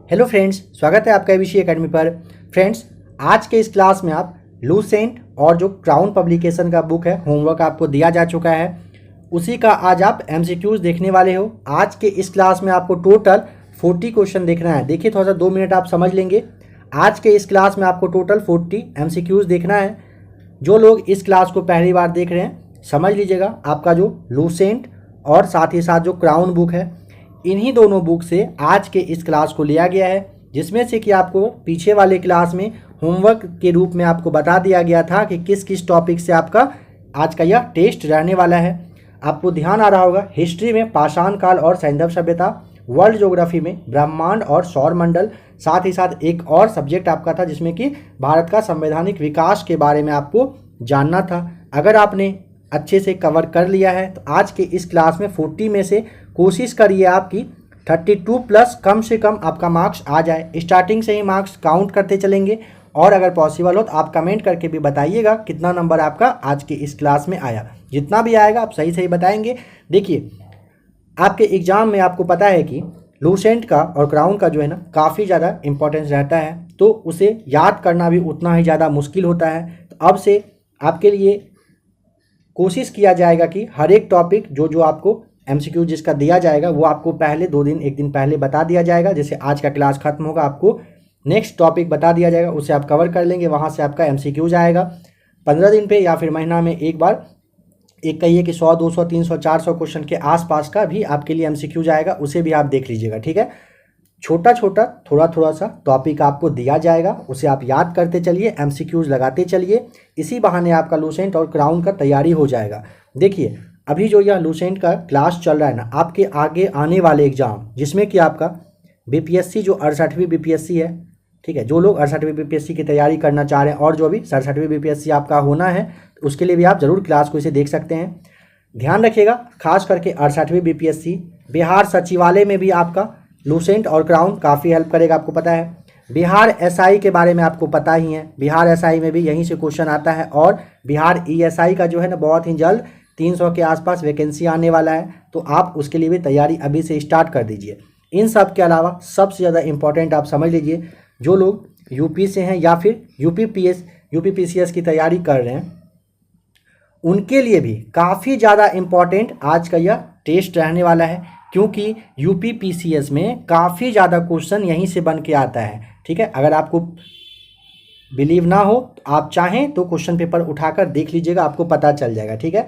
Hello friends, स्वागत है आपका एबीसी एकेडमी पर। फ्रेंड्स, आज के इस क्लास में आप लूसेंट और जो क्राउन पब्लिकेशन का बुक है, होमवर्क आपको दिया जा चुका है, उसी का आज आप एमसीक्यूज देखने वाले हो। आज के इस क्लास में आपको टोटल 40 क्वेश्चन देखना है। देखिए, थोड़ा सा 2 मिनट आप समझ लेंगे। आज के इस क्लास में आपको टोटल 40 एमसीक्यूज देखना है। जो लोग इस क्लास को पहली बार देख रहे हैं, समझ लीजिएगा, आपका जो लूसेंट और साथ ही साथ जो क्राउन बुक है, इन्हीं दोनों बुक से आज के इस क्लास को लिया गया है, जिसमें से कि आपको पीछे वाले क्लास में होमवर्क के रूप में आपको बता दिया गया था कि किस किस टॉपिक से आपका आज का यह टेस्ट रहने वाला है। आपको ध्यान आ रहा होगा, हिस्ट्री में पाषाण काल और सैंधव सभ्यता, वर्ल्ड ज्योग्राफी में ब्रह्मांड और सौरमंडल, साथ ही साथ एक और सब्जेक्ट आपका था जिसमें कि भारत का संवैधानिक विकास के बारे में आपको जानना था। अगर आपने अच्छे से कवर कर लिया है तो आज के इस क्लास में 40 में से कोशिश करिए आपकी 32 प्लस कम से कम आपका मार्क्स आ जाए। स्टार्टिंग से ही मार्क्स काउंट करते चलेंगे और अगर पॉसिबल हो तो आप कमेंट करके भी बताइएगा कितना नंबर आपका आज के इस क्लास में आया। जितना भी आएगा आप सही सही बताएंगे। देखिए, आपके एग्जाम में आपको पता है कि लूसेंट का और क्राउन का जो है ना, काफ़ी ज़्यादा इंपॉर्टेंस रहता है, तो उसे याद करना भी उतना ही ज़्यादा मुश्किल होता है। तो अब से आपके लिए कोशिश किया जाएगा कि हर एक टॉपिक जो जो आपको एमसीक्यू जिसका दिया जाएगा वो आपको पहले 2 दिन 1 दिन पहले बता दिया जाएगा। जैसे आज का क्लास खत्म होगा, आपको नेक्स्ट टॉपिक बता दिया जाएगा, उसे आप कवर कर लेंगे, वहाँ से आपका एमसीक्यू जाएगा। 15 दिन पे या फिर महीना में एक बार, एक कहिए कि 100 200 300 400 क्वेश्चन के आसपास का भी आपके लिए एमसीक्यू जाएगा, उसे भी आप देख लीजिएगा। ठीक है, छोटा छोटा थोड़ा थोड़ा सा टॉपिक आपको दिया जाएगा, उसे आप याद करते चलिए, एमसीक्यूज लगाते चलिए। इसी बहाने आपका लूसेंट और क्राउन का तैयारी हो जाएगा। देखिए, अभी जो यह लूसेंट का क्लास चल रहा है ना, आपके आगे आने वाले एग्जाम जिसमें कि आपका बीपीएससी जो 68वीं बीपीएससी है, ठीक है, जो लोग 68वीं बीपीएससी की तैयारी करना चाह रहे हैं और जो भी 67वीं बीपीएससी आपका होना है, तो उसके लिए भी आप ज़रूर क्लास को इसे देख सकते हैं। ध्यान रखिएगा, खास करके 68वीं बीपीएससी बिहार सचिवालय में भी आपका लूसेंट और क्राउन काफ़ी हेल्प करेगा। आपको पता है बिहार एसआई के बारे में आपको पता ही है, बिहार एसआई में भी यहीं से क्वेश्चन आता है और बिहार ईएसआई का जो है ना, बहुत ही जल्द 300 के आसपास वैकेंसी आने वाला है, तो आप उसके लिए भी तैयारी अभी से स्टार्ट कर दीजिए। इन सब के अलावा सबसे ज़्यादा इंपॉर्टेंट आप समझ लीजिए, जो लोग यूपी से हैं या फिर यूपी पीसीएस की तैयारी कर रहे हैं, उनके लिए भी काफ़ी ज़्यादा इम्पॉर्टेंट आज का यह टेस्ट रहने वाला है, क्योंकि यूपी पीसीएस में काफ़ी ज़्यादा क्वेश्चन यहीं से बन के आता है। ठीक है, अगर आपको बिलीव ना हो तो आप चाहें तो क्वेश्चन पेपर उठाकर देख लीजिएगा, आपको पता चल जाएगा। ठीक है,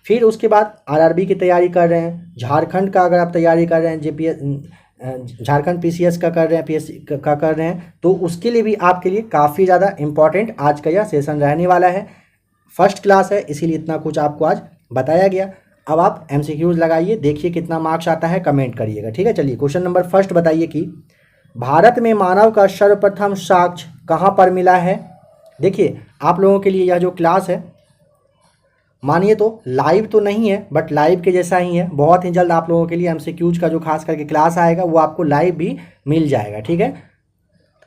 फिर उसके बाद आरआरबी की तैयारी कर रहे हैं, झारखंड का अगर आप तैयारी कर रहे हैं, झारखंड पीसीएस का कर रहे हैं, पीएससी का कर रहे हैं, तो उसके लिए भी आपके लिए काफ़ी ज़्यादा इम्पॉर्टेंट आज का यह सेशन रहने वाला है। फर्स्ट क्लास है, इसीलिए इतना कुछ आपको आज बताया गया। अब आप एमसीक्यूज लगाइए, देखिए कितना मार्क्स आता है, कमेंट करिएगा। ठीक है, चलिए क्वेश्चन नंबर फर्स्ट बताइए कि भारत में मानव का सर्वप्रथम साक्ष्य कहाँ पर मिला है। देखिए, आप लोगों के लिए यह जो क्लास है, मानिए तो लाइव तो नहीं है, बट लाइव के जैसा ही है। बहुत ही जल्द आप लोगों के लिए एमसीक्यूज का जो खास करके क्लास आएगा वो आपको लाइव भी मिल जाएगा। ठीक है,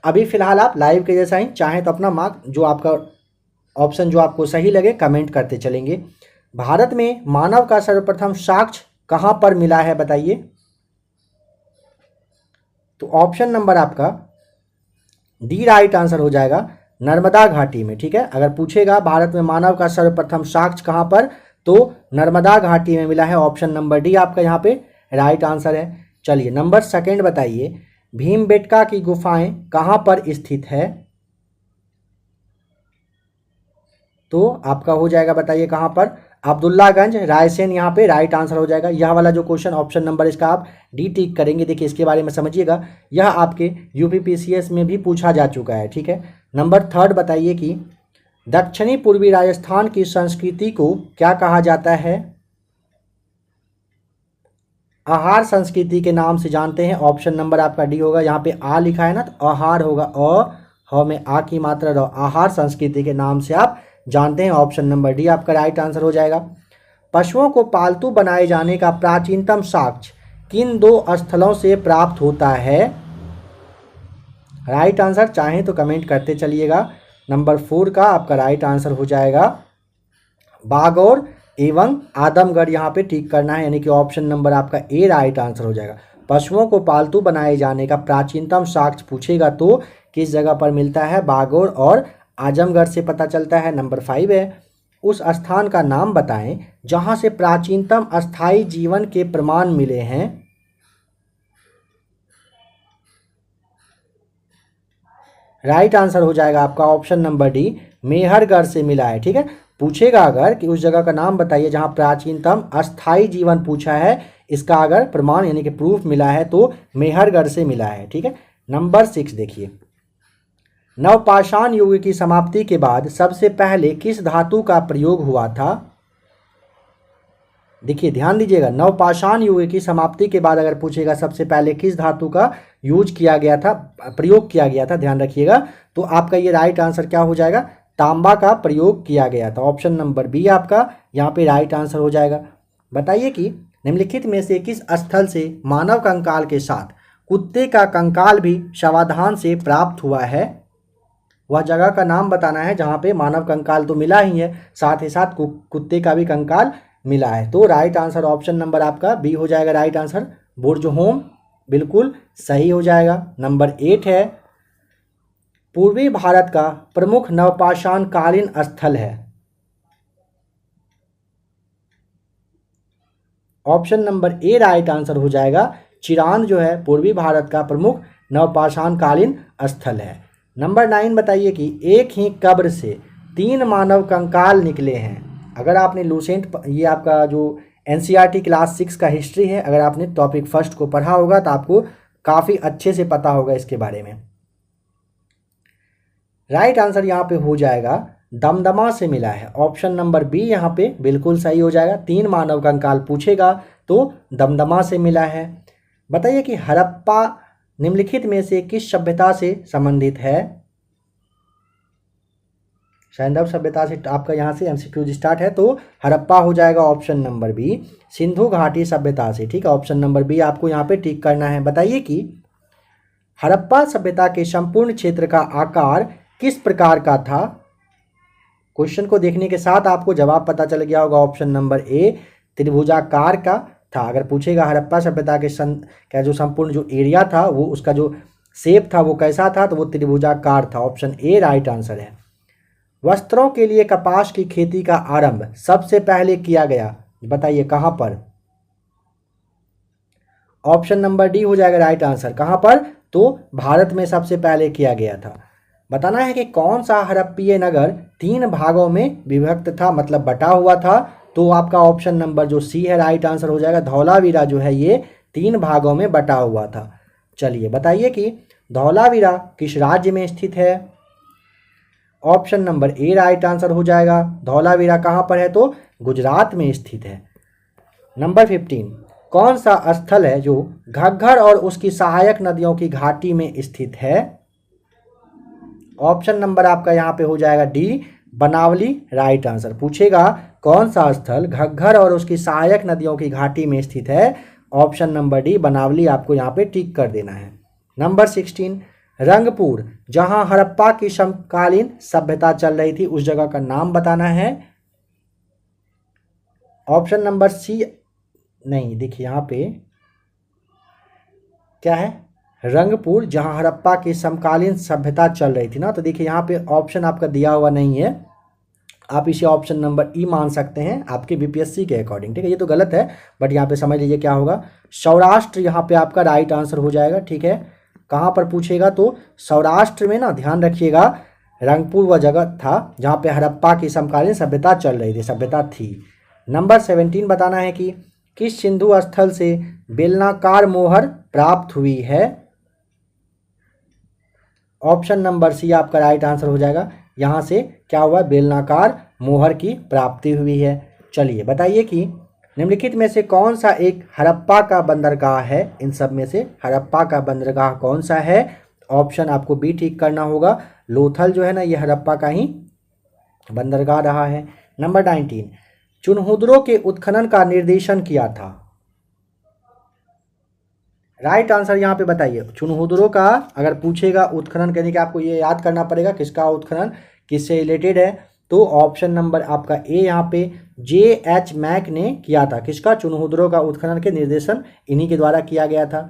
अभी फिलहाल आप लाइव के जैसा ही, चाहें तो अपना मार्क जो आपका ऑप्शन जो आपको सही लगे कमेंट करते चलेंगे। भारत में मानव का सर्वप्रथम साक्ष्य कहाँ पर मिला है बताइए। तो ऑप्शन नंबर आपका डी राइट आंसर हो जाएगा, नर्मदा घाटी में। ठीक है, अगर पूछेगा भारत में मानव का सर्वप्रथम साक्ष्य कहाँ पर, तो नर्मदा घाटी में मिला है। ऑप्शन नंबर डी आपका यहाँ पे राइट आंसर है। चलिए नंबर सेकंड बताइए, भीमबेटका की गुफाएं कहाँ पर स्थित है। तो आपका हो जाएगा, बताइए कहाँ पर, अब्दुल्लागंज, रायसेन, यहाँ पे राइट आंसर हो जाएगा। यह वाला जो क्वेश्चन ऑप्शन नंबर इसका आप डी टिक करेंगे। देखिए, इसके बारे में समझिएगा, यह आपके यूपी पीसीएस में भी पूछा जा चुका है। ठीक है, नंबर थर्ड बताइए कि दक्षिणी पूर्वी राजस्थान की संस्कृति को क्या कहा जाता है। आहार संस्कृति के नाम से जानते हैं। ऑप्शन नंबर आपका डी होगा, यहाँ पे आ लिखा है ना, तो आहार होगा, अ में आ की मात्रा रहो, आहार संस्कृति के नाम से आप जानते हैं। ऑप्शन नंबर डी आपका राइट आंसर हो जाएगा। पशुओं को पालतू बनाए जाने का प्राचीनतम साक्ष्य किन 2 स्थलों से प्राप्त होता है। राइट आंसर चाहें तो कमेंट करते चलिएगा। नंबर 4 का आपका राइट आंसर हो जाएगा बागौर एवं आदमगढ़, यहाँ पे टिक करना है, यानी कि ऑप्शन नंबर आपका ए राइट आंसर हो जाएगा। पशुओं को पालतू बनाए जाने का प्राचीनतम साक्ष्य पूछेगा तो किस जगह पर मिलता है? बागोर और आजमगढ़ से पता चलता है। नंबर 5 है, उस स्थान का नाम बताएं जहां से प्राचीनतम अस्थायी जीवन के प्रमाण मिले हैं। राइट आंसर हो जाएगा आपका ऑप्शन नंबर डी, मेहरगढ़ से मिला है। ठीक है, पूछेगा अगर कि उस जगह का नाम बताइए जहां प्राचीनतम अस्थायी जीवन पूछा है, इसका अगर प्रमाण यानी कि प्रूफ मिला है तो मेहरगढ़ से मिला है। ठीक है, नंबर 6 देखिए, नवपाषाण युग की समाप्ति के बाद सबसे पहले किस धातु का प्रयोग हुआ था? देखिए ध्यान दीजिएगा, नवपाषाण युग की समाप्ति के बाद अगर पूछेगा सबसे पहले किस धातु का यूज किया गया था, प्रयोग किया गया था, ध्यान रखिएगा, तो आपका ये राइट आंसर क्या हो जाएगा? तांबा का प्रयोग किया गया था। ऑप्शन नंबर बी आपका यहाँ पे राइट आंसर हो जाएगा। बताइए कि निम्नलिखित में से किस स्थल से मानव कंकाल के साथ कुत्ते का कंकाल भी सावधान से प्राप्त हुआ है? वह जगह का नाम बताना है जहाँ पे मानव कंकाल तो मिला ही है, साथ ही साथ कुत्ते का भी कंकाल मिला है। तो राइट आंसर ऑप्शन नंबर आपका बी हो जाएगा राइट आंसर, बुर्जहोम बिल्कुल सही हो जाएगा। नंबर 8 है, पूर्वी भारत का प्रमुख नवपाषाण कालीन स्थल है। Option number A right answer हो जाएगा, चिरांद जो है पूर्वी भारत का प्रमुख नवपाषाण कालीन स्थल है। नंबर 9 बताइए कि एक ही कब्र से 3 मानव कंकाल निकले हैं। अगर आपने लूसेंट, ये आपका जो एनसीईआरटी क्लास 6 का हिस्ट्री है, अगर आपने टॉपिक फर्स्ट को पढ़ा होगा तो आपको काफ़ी अच्छे से पता होगा इसके बारे में। राइट आंसर यहाँ पे हो जाएगा दमदमा से मिला है। ऑप्शन नंबर बी यहाँ पे बिल्कुल सही हो जाएगा। 3 मानव कंकाल पूछेगा तो दमदमा से मिला है। बताइए कि हड़प्पा निम्नलिखित में से किस सभ्यता से संबंधित है? सैंधव सभ्यता से आपका यहाँ से एमसीक्यू स्टार्ट है, तो हड़प्पा हो जाएगा ऑप्शन नंबर बी, सिंधु घाटी सभ्यता से। ठीक है, ऑप्शन नंबर बी आपको यहाँ पे टिक करना है। बताइए कि हड़प्पा सभ्यता के संपूर्ण क्षेत्र का आकार किस प्रकार का था? क्वेश्चन को देखने के साथ आपको जवाब पता चल गया होगा। ऑप्शन नंबर ए त्रिभुजाकार का था। अगर पूछेगा हड़प्पा सभ्यता के क्या जो संपूर्ण जो एरिया था, वो उसका जो शेप था वो कैसा था, तो वो त्रिभुजाकार था। ऑप्शन ए राइट आंसर है। वस्त्रों के लिए कपास की खेती का आरंभ सबसे पहले किया गया, बताइए कहां पर? ऑप्शन नंबर डी हो जाएगा राइट आंसर। कहां पर? तो भारत में सबसे पहले किया गया था। बताना है कि कौन सा हड़प्पीय नगर 3 भागों में विभक्त था, मतलब बटा हुआ था, तो आपका ऑप्शन नंबर जो सी है राइट आंसर हो जाएगा। धौलावीरा जो है ये 3 भागों में बटा हुआ था। चलिए बताइए कि धौलावीरा किस राज्य में स्थित है? Option number A right answer हो जाएगा। धौलावीरा कहां पर है? तो गुजरात में स्थित है। नंबर 15, कौन सा स्थल है जो घग्गर और उसकी सहायक नदियों की घाटी में स्थित है? ऑप्शन नंबर आपका यहाँ पे हो जाएगा डी, बनावली राइट आंसर। पूछेगा कौन सा स्थल घग्गर और उसकी सहायक नदियों की घाटी में स्थित है? ऑप्शन नंबर डी बनावली आपको यहाँ पे टिक कर देना है। नंबर 16, रंगपुर जहां हड़प्पा की समकालीन सभ्यता चल रही थी, उस जगह का नाम बताना है। ऑप्शन नंबर सी नहीं, देखिए यहाँ पे क्या है, रंगपुर जहां हड़प्पा की समकालीन सभ्यता चल रही थी ना, तो देखिए यहाँ पे ऑप्शन आपका दिया हुआ नहीं है, आप इसे ऑप्शन नंबर ई मान सकते हैं आपके बीपीएससी के अकॉर्डिंग। ठीक है, ये तो गलत है बट यहाँ पे समझ लीजिए क्या होगा, सौराष्ट्र यहाँ पे आपका राइट आंसर हो जाएगा। ठीक है, कहाँ पर पूछेगा तो सौराष्ट्र में ना, ध्यान रखिएगा रंगपुर वह जगह था जहाँ पे हड़प्पा की समकालीन सभ्यता चल रही थी, सभ्यता थी। नंबर 17 बताना है कि किस सिंधु स्थल से बेलनाकार मोहर प्राप्त हुई है? ऑप्शन नंबर सी आपका राइट आंसर हो जाएगा। यहाँ से क्या हुआ, बेलनाकार मोहर की प्राप्ति हुई है। चलिए बताइए कि निम्नलिखित में से कौन सा एक हड़प्पा का बंदरगाह है? इन सब में से हड़प्पा का बंदरगाह कौन सा है? ऑप्शन आपको बी ठीक करना होगा। लोथल जो है ना, ये हड़प्पा का ही बंदरगाह रहा है। नंबर 19, चुनहुदरों के उत्खनन का निर्देशन किया था। राइट आंसर यहाँ पे बताइए। चुनहुदरों का अगर पूछेगा उत्खनन करने के, आपको ये याद करना पड़ेगा किसका उत्खनन किससे रिलेटेड है। तो ऑप्शन नंबर आपका ए यहाँ पे J.H. मैक ने किया था। किसका? चुनहुदरों का उत्खनन के निर्देशन इन्हीं के द्वारा किया गया था।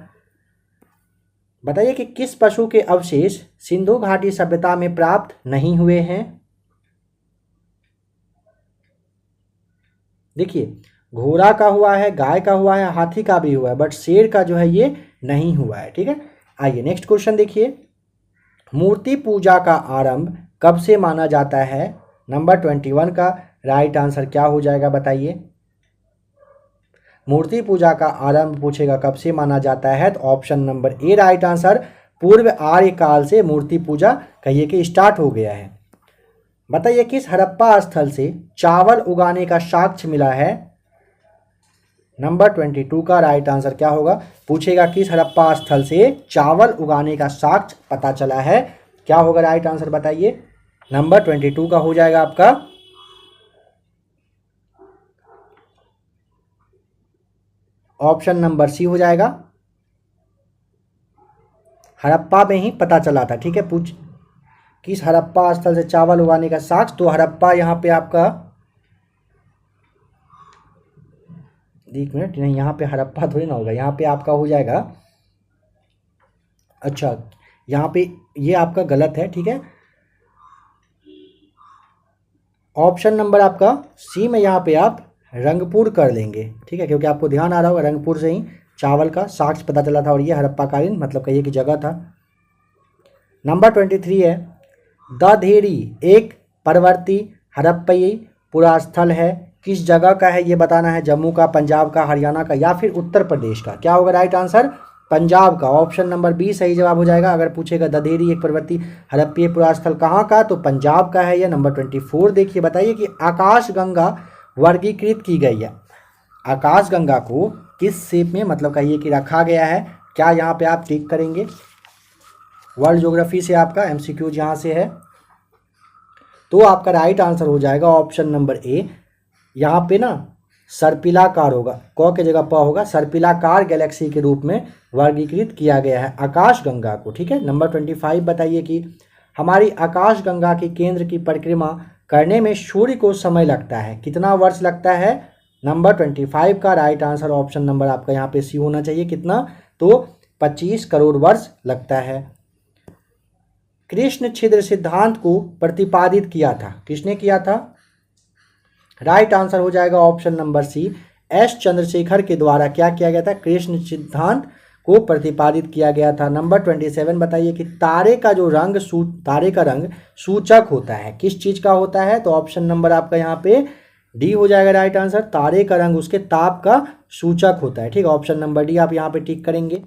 बताइए कि किस पशु के अवशेष सिंधु घाटी सभ्यता में प्राप्त नहीं हुए हैं। देखिए, घोड़ा का हुआ है, गाय का हुआ है, हाथी का भी हुआ है, बट शेर का जो है ये नहीं हुआ है। ठीक है, आइए नेक्स्ट क्वेश्चन देखिए। मूर्ति पूजा का आरंभ कब से माना जाता है? नंबर 21 का राइट आंसर क्या हो जाएगा बताइए। मूर्ति पूजा का आरंभ पूछेगा कब से माना जाता है, तो option number A right answer, पूर्व आर्य काल से मूर्ति पूजा कहिए कि स्टार्ट हो गया है। बताइए किस हड़प्पा स्थल से चावल उगाने का साक्ष्य मिला है? नंबर 22 का राइट आंसर क्या होगा? पूछेगा किस हड़प्पा स्थल से चावल उगाने का साक्ष्य पता चला है, क्या होगा राइट आंसर बताइए। नंबर 22 का हो जाएगा आपका ऑप्शन नंबर सी हो जाएगा, हड़प्पा में ही पता चला था। ठीक है, पूछ किस हड़प्पा स्थल से चावल उगाने का साक्ष्य, तो हड़प्पा यहाँ पे आपका, एक मिनट, नहीं यहाँ पे हड़प्पा थोड़ी ना होगा, यहाँ पे आपका हो जाएगा, अच्छा यहाँ पे ये आपका गलत है। ठीक है, ऑप्शन नंबर आपका सी में यहाँ पे आप रंगपुर कर लेंगे। ठीक है, क्योंकि आपको ध्यान आ रहा होगा रंगपुर से ही चावल का साक्ष्य पता चला था और ये हड़प्पाकालीन मतलब कहिए कि जगह था। नंबर 23 है, दधेरी एक परवर्ती हड़प्पई पुरास्थल है, किस जगह का है ये बताना है। जम्मू का, पंजाब का, हरियाणा का या फिर उत्तर प्रदेश का? क्या होगा राइट आंसर? पंजाब का, ऑप्शन नंबर बी सही जवाब हो जाएगा। अगर पूछेगा दधेरी एक पर्वतीय हड़प्पीय पुरास्थल कहाँ का, तो पंजाब का है यह। नंबर 24 देखिए, बताइए कि आकाश गंगा वर्गीकृत की गई है, आकाश गंगा को किस शेप में मतलब कहिए कि रखा गया है, क्या यहाँ पे आप टिक करेंगे? वर्ल्ड ज्योग्राफी से आपका MCQ यहाँ से है, तो आपका राइट आंसर हो जाएगा ऑप्शन नंबर ए। यहाँ पे ना सर्पिलाकार होगा, क के जगह प होगा, सर्पिलाकार गैलेक्सी के रूप में वर्गीकृत किया गया है आकाश गंगा को। ठीक है, नंबर 25 बताइए कि हमारी आकाश गंगा के केंद्र की परिक्रमा करने में सूर्य को समय लगता है, कितना वर्ष लगता है? नंबर 25 का राइट आंसर ऑप्शन नंबर आपका यहाँ पे सी होना चाहिए। कितना? तो 25 करोड़ वर्ष लगता है। कृष्ण छिद्र सिद्धांत को प्रतिपादित किया था, किसने किया था? राइट आंसर हो जाएगा option number C, S Chandrashekhar के द्वारा क्या किया गया था? कृष्ण सिद्धांत को प्रतिपादित किया गया था। नंबर 27 बताइए कि तारे का जो रंग तारे का रंग सूचक होता है, किस चीज का होता है? तो ऑप्शन नंबर आपका यहाँ पे डी हो जाएगा राइट आंसर, तारे का रंग उसके ताप का सूचक होता है। ठीक है, ऑप्शन नंबर डी आप यहाँ पे टिक करेंगे।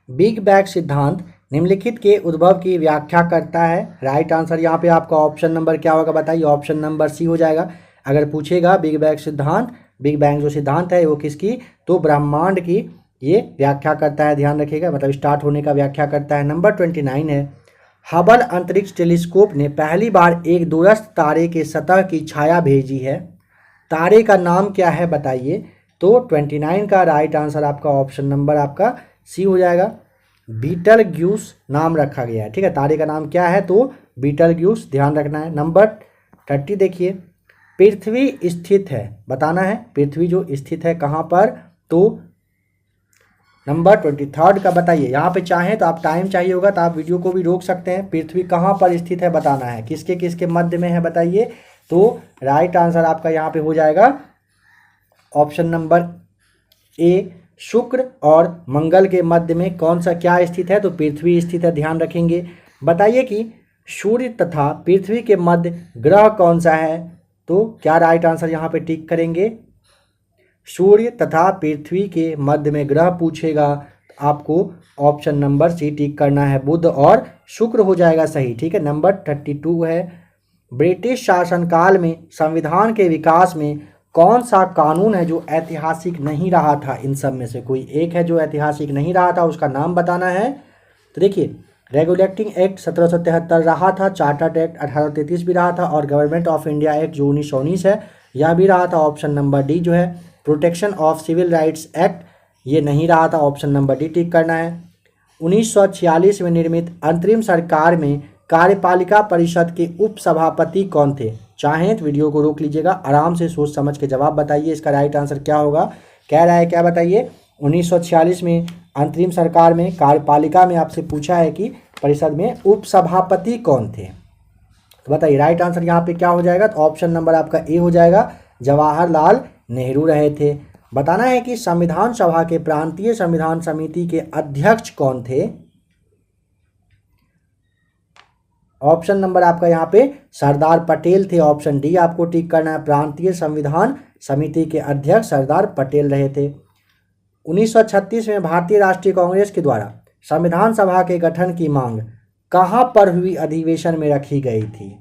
बिग बैंग सिद्धांत निम्नलिखित के उद्भव की व्याख्या करता है, राइट आंसर यहाँ पे आपका ऑप्शन नंबर क्या होगा बताइए। ऑप्शन नंबर सी हो जाएगा। अगर पूछेगा बिग बैंग सिद्धांत, बिग बैंग जो सिद्धांत है वो किसकी? तो ब्रह्मांड की ये व्याख्या करता है, ध्यान रखिएगा, मतलब स्टार्ट होने का व्याख्या करता है। नंबर 29 है, हबल अंतरिक्ष टेलीस्कोप ने पहली बार एक दूरस्थ तारे के सतह की छाया भेजी है, तारे का नाम क्या है बताइए। तो 29 का राइट आंसर आपका ऑप्शन नंबर आपका सी हो जाएगा, बीटलग्यूस नाम रखा गया है। ठीक है, तारे का नाम क्या है? तो बीटलग्यूस, ध्यान रखना है। नंबर 30 देखिए, पृथ्वी स्थित है, बताना है पृथ्वी जो स्थित है कहाँ पर। तो नंबर 23 का बताइए। यहाँ पे चाहें तो आप टाइम चाहिए होगा तो आप वीडियो को भी रोक सकते हैं। पृथ्वी कहाँ पर स्थित है बताना है, किसके किसके मध्य में है बताइए। तो राइट आंसर आपका यहाँ पे हो जाएगा ऑप्शन नंबर ए, शुक्र और मंगल के मध्य में कौन सा क्या स्थित है? तो पृथ्वी स्थित है, ध्यान रखेंगे। बताइए कि सूर्य तथा पृथ्वी के मध्य ग्रह कौन सा है? तो क्या राइट आंसर यहाँ पे टिक करेंगे? सूर्य तथा पृथ्वी के मध्य में ग्रह पूछेगा, आपको ऑप्शन नंबर सी टिक करना है, बुध और शुक्र हो जाएगा सही। ठीक है, नंबर 32 है, ब्रिटिश शासनकाल में संविधान के विकास में कौन सा कानून है जो ऐतिहासिक नहीं रहा था? इन सब में से कोई एक है जो ऐतिहासिक नहीं रहा था, उसका नाम बताना है। तो देखिए, रेगुलेटिंग एक्ट 1773 रहा था, चार्टर्ड एक्ट 1833 भी रहा था, और गवर्नमेंट ऑफ इंडिया एक्ट जो 1919 है यह भी रहा था। ऑप्शन नंबर डी जो है protection of civil rights act, ये नहीं रहा था, ऑप्शन नंबर डी टिक करना है। 1946 में निर्मित अंतरिम सरकार में कार्यपालिका परिषद के उपसभापति कौन थे? चाहें तो वीडियो को रोक लीजिएगा, आराम से सोच समझ के जवाब बताइए। इसका राइट आंसर क्या होगा? कह रहा है क्या बताइए? 1946 में अंतरिम सरकार में कार्यपालिका में आपसे पूछा है कि परिषद में उपसभापति कौन थे, तो बताइए राइट आंसर यहाँ पे क्या हो जाएगा? तो ऑप्शन नंबर आपका ए हो जाएगा, जवाहरलाल नेहरू रहे थे। बताना है कि संविधान सभा के प्रांतीय संविधान समिति के अध्यक्ष कौन थे? ऑप्शन नंबर आपका यहाँ पे सरदार पटेल थे। ऑप्शन डी आपको टिक करना है, प्रांतीय संविधान समिति के अध्यक्ष सरदार पटेल रहे थे। 1936 में भारतीय राष्ट्रीय कांग्रेस के द्वारा संविधान सभा के गठन की मांग कहां पर हुई अधिवेशन में रखी गई थी?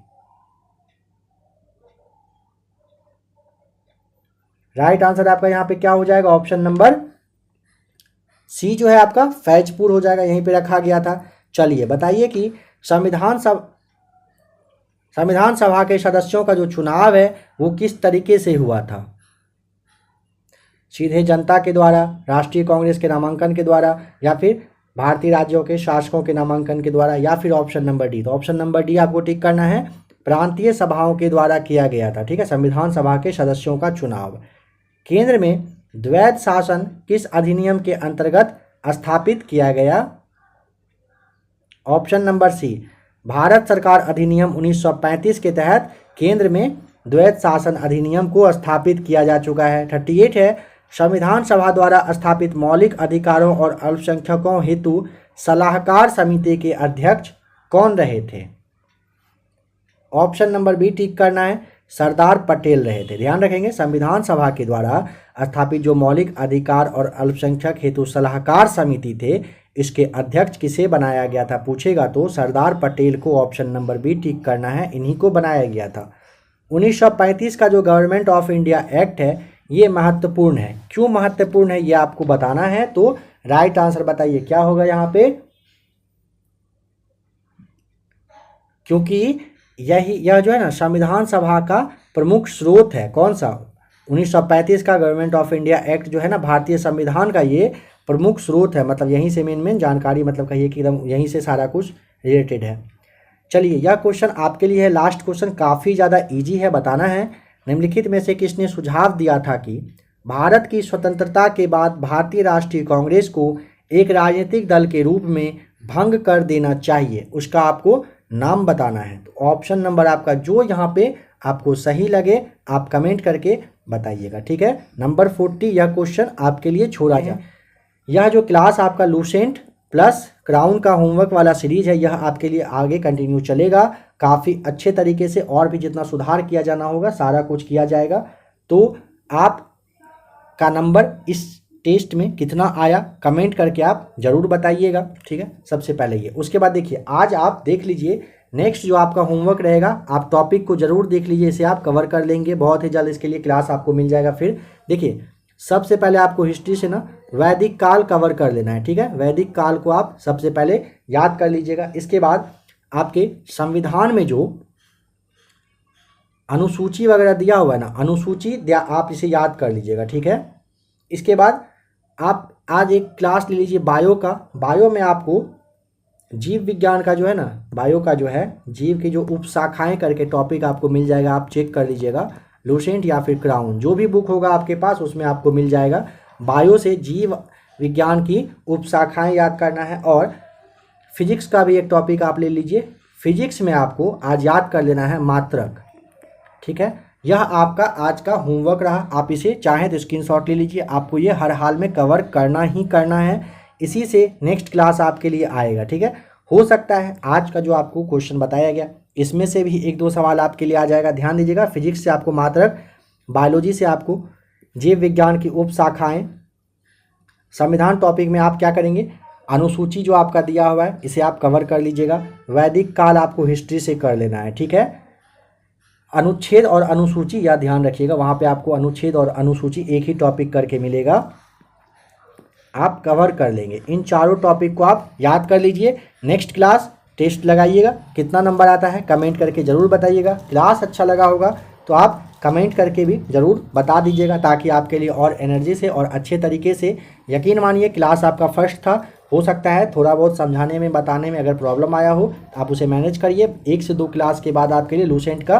राइट आंसर आपका यहाँ पे क्या हो जाएगा? ऑप्शन नंबर सी जो है आपका फैजपुर हो जाएगा, यहीं पे रखा गया था। चलिए बताइए कि संविधान सभा के सदस्यों का जो चुनाव है वो किस तरीके से हुआ था? सीधे जनता के द्वारा, राष्ट्रीय कांग्रेस के नामांकन के द्वारा, या फिर भारतीय राज्यों के शासकों के नामांकन के द्वारा, या फिर ऑप्शन नंबर डी? तो ऑप्शन नंबर डी आपको टिक करना है, प्रांतीय सभाओं के द्वारा किया गया था। ठीक है, संविधान सभा के सदस्यों का चुनाव। केंद्र में द्वैध शासन किस अधिनियम के अंतर्गत स्थापित किया गया? ऑप्शन नंबर सी, भारत सरकार अधिनियम 1935 के तहत केंद्र में द्वैध शासन अधिनियम को स्थापित किया जा चुका है। 38 है, संविधान सभा द्वारा स्थापित मौलिक अधिकारों और अल्पसंख्यकों हेतु सलाहकार समिति के अध्यक्ष कौन रहे थे? ऑप्शन नंबर बी टिक करना है, सरदार पटेल रहे थे। ध्यान रखेंगे, संविधान सभा के द्वारा स्थापित जो मौलिक अधिकार और अल्पसंख्यक हेतु सलाहकार समिति थे, इसके अध्यक्ष किसे बनाया गया था पूछेगा तो सरदार पटेल को ऑप्शन नंबर बी टिक करना है, इन्हीं को बनाया गया था। 1935 का जो गवर्नमेंट ऑफ इंडिया एक्ट है ये महत्वपूर्ण है। क्यों महत्वपूर्ण है ये आपको बताना है, तो राइट आंसर बताइए क्या होगा यहाँ पे? क्योंकि यह जो है ना संविधान सभा का प्रमुख स्रोत है। कौन सा? 1935 का गवर्नमेंट ऑफ इंडिया एक्ट जो है ना भारतीय संविधान का ये प्रमुख स्रोत है। मतलब यहीं से मेन जानकारी, मतलब कहिए कि एकदम यहीं से सारा कुछ रिलेटेड है। चलिए यह क्वेश्चन आपके लिए है, लास्ट क्वेश्चन काफ़ी ज़्यादा इजी है। बताना है, निम्नलिखित में से किसने सुझाव दिया था कि भारत की स्वतंत्रता के बाद भारतीय राष्ट्रीय कांग्रेस को एक राजनीतिक दल के रूप में भंग कर देना चाहिए? उसका आपको नाम बताना है। तो ऑप्शन नंबर आपका जो यहाँ पे आपको सही लगे आप कमेंट करके बताइएगा। ठीक है, नंबर 40 यह क्वेश्चन आपके लिए छोड़ा जाए। यह जो क्लास आपका लूसेंट प्लस क्राउन का होमवर्क वाला सीरीज है, यह आपके लिए आगे कंटिन्यू चलेगा काफ़ी अच्छे तरीके से, और भी जितना सुधार किया जाना होगा सारा कुछ किया जाएगा। तो आप का नंबर इस टेस्ट में कितना आया कमेंट करके आप ज़रूर बताइएगा। ठीक है, सबसे पहले ये। उसके बाद देखिए आज आप देख लीजिए नेक्स्ट जो आपका होमवर्क रहेगा, आप टॉपिक को ज़रूर देख लीजिए, इसे आप कवर कर लेंगे बहुत ही जल्द। इसके लिए क्लास आपको मिल जाएगा। फिर देखिए सबसे पहले आपको हिस्ट्री से ना वैदिक काल कवर कर लेना है। ठीक है, वैदिक काल को आप सबसे पहले याद कर लीजिएगा। इसके बाद आपके संविधान में जो अनुसूची वगैरह दिया हुआ है ना, अनुसूची आप इसे याद कर लीजिएगा। ठीक है, इसके बाद आप आज एक क्लास ले लीजिए बायो का। बायो में आपको जीव विज्ञान का जो है ना, बायो का जो है जीव की जो उपशाखाएं करके टॉपिक आपको मिल जाएगा, आप चेक कर लीजिएगा। लूसेंट या फिर क्राउन जो भी बुक होगा आपके पास उसमें आपको मिल जाएगा। बायो से जीव विज्ञान की उपशाखाएं याद करना है। और फिजिक्स का भी एक टॉपिक आप ले लीजिए। फिजिक्स में आपको आज याद कर लेना है मात्रक। ठीक है, यह आपका आज का होमवर्क रहा। आप इसे चाहें तो स्क्रीनशॉट ले लीजिए, आपको ये हर हाल में कवर करना ही करना है। इसी से नेक्स्ट क्लास आपके लिए आएगा। ठीक है, हो सकता है आज का जो आपको क्वेश्चन बताया गया इसमें से भी एक दो सवाल आपके लिए आ जाएगा। ध्यान दीजिएगा, फिजिक्स से आपको मात्रक, बायोलॉजी से आपको जीव विज्ञान की उपशाखाएं, संविधान टॉपिक में आप क्या करेंगे, अनुसूची जो आपका दिया हुआ है इसे आप कवर कर लीजिएगा। वैदिक काल आपको हिस्ट्री से कर लेना है। ठीक है, अनुच्छेद और अनुसूची या ध्यान रखिएगा, वहाँ पे आपको अनुच्छेद और अनुसूची एक ही टॉपिक करके मिलेगा, आप कवर कर लेंगे। इन चारों टॉपिक को आप याद कर लीजिए। नेक्स्ट क्लास टेस्ट लगाइएगा, कितना नंबर आता है कमेंट करके ज़रूर बताइएगा। क्लास अच्छा लगा होगा तो आप कमेंट करके भी ज़रूर बता दीजिएगा, ताकि आपके लिए और एनर्जी से और अच्छे तरीके से, यकीन मानिए क्लास आपका फर्स्ट था हो सकता है थोड़ा बहुत समझाने में बताने में अगर प्रॉब्लम आया हो आप उसे मैनेज करिए। 1 से 2 क्लास के बाद आपके लिए लूसेंट का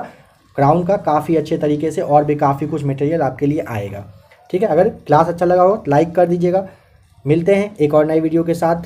क्राउन का काफ़ी अच्छे तरीके से और भी काफ़ी कुछ मटेरियल आपके लिए आएगा। ठीक है, अगर क्लास अच्छा लगा हो लाइक कर दीजिएगा। मिलते हैं एक और नई वीडियो के साथ।